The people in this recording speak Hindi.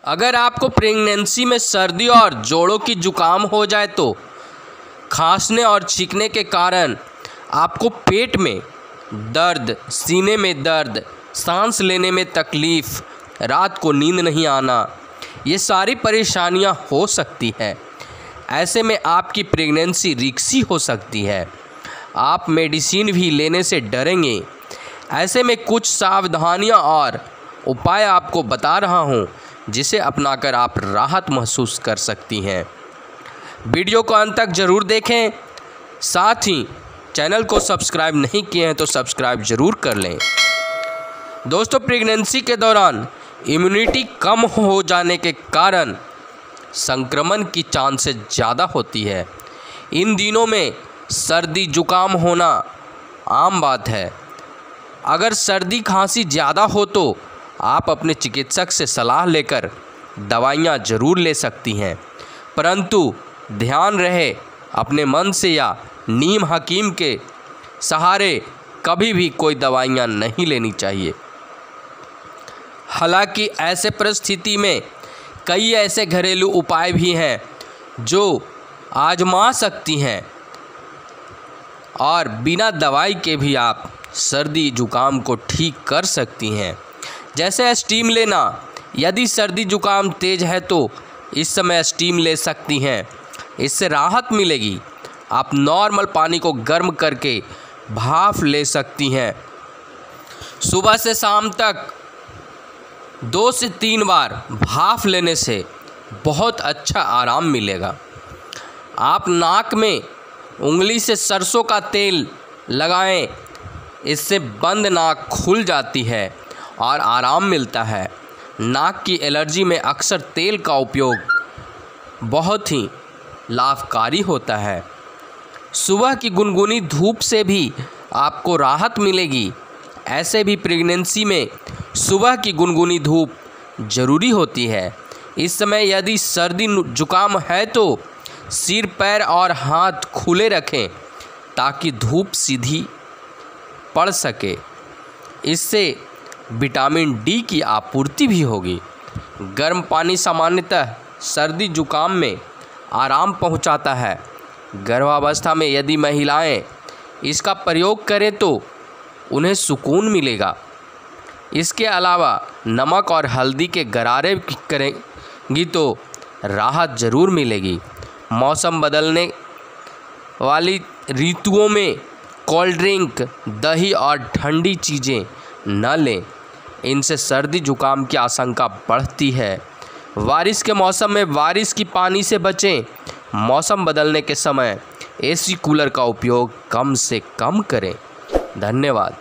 अगर आपको प्रेगनेंसी में सर्दी और जोड़ों की जुकाम हो जाए तो खांसने और छींकने के कारण आपको पेट में दर्द, सीने में दर्द, सांस लेने में तकलीफ़, रात को नींद नहीं आना, ये सारी परेशानियां हो सकती है। ऐसे में आपकी प्रेगनेंसी रिस्की हो सकती है। आप मेडिसिन भी लेने से डरेंगे। ऐसे में कुछ सावधानियां और उपाय आपको बता रहा हूं, जिसे अपनाकर आप राहत महसूस कर सकती हैं। वीडियो को अंत तक ज़रूर देखें। साथ ही चैनल को सब्सक्राइब नहीं किए हैं तो सब्सक्राइब ज़रूर कर लें। दोस्तों, प्रेगनेंसी के दौरान इम्यूनिटी कम हो जाने के कारण संक्रमण की चांसेस ज़्यादा होती है। इन दिनों में सर्दी जुकाम होना आम बात है। अगर सर्दी खांसी ज़्यादा हो तो आप अपने चिकित्सक से सलाह लेकर दवाइयाँ ज़रूर ले सकती हैं, परंतु ध्यान रहे अपने मन से या नीम हकीम के सहारे कभी भी कोई दवाइयाँ नहीं लेनी चाहिए। हालांकि ऐसे परिस्थिति में कई ऐसे घरेलू उपाय भी हैं जो आजमा सकती हैं और बिना दवाई के भी आप सर्दी जुकाम को ठीक कर सकती हैं। जैसे स्टीम लेना। यदि सर्दी जुकाम तेज़ है तो इस समय स्टीम ले सकती हैं, इससे राहत मिलेगी। आप नॉर्मल पानी को गर्म करके भाप ले सकती हैं। सुबह से शाम तक 2 से 3 बार भाप लेने से बहुत अच्छा आराम मिलेगा। आप नाक में उंगली से सरसों का तेल लगाएं, इससे बंद नाक खुल जाती है और आराम मिलता है। नाक की एलर्जी में अक्सर तेल का उपयोग बहुत ही लाभकारी होता है। सुबह की गुनगुनी धूप से भी आपको राहत मिलेगी। ऐसे भी प्रेगनेंसी में सुबह की गुनगुनी धूप ज़रूरी होती है। इस समय यदि सर्दी जुकाम है तो सिर, पैर और हाथ खुले रखें ताकि धूप सीधी पड़ सके। इससे विटामिन डी की आपूर्ति भी होगी। गर्म पानी सामान्यतः सर्दी जुकाम में आराम पहुंचाता है। गर्भावस्था में यदि महिलाएं इसका प्रयोग करें तो उन्हें सुकून मिलेगा। इसके अलावा नमक और हल्दी के गरारे करेंगी तो राहत ज़रूर मिलेगी। मौसम बदलने वाली ऋतुओं में कोल्ड ड्रिंक, दही और ठंडी चीज़ें न लें, इनसे सर्दी जुकाम की आशंका बढ़ती है। बारिश के मौसम में बारिश की पानी से बचें। मौसम बदलने के समय एसी कूलर का उपयोग कम से कम करें। धन्यवाद।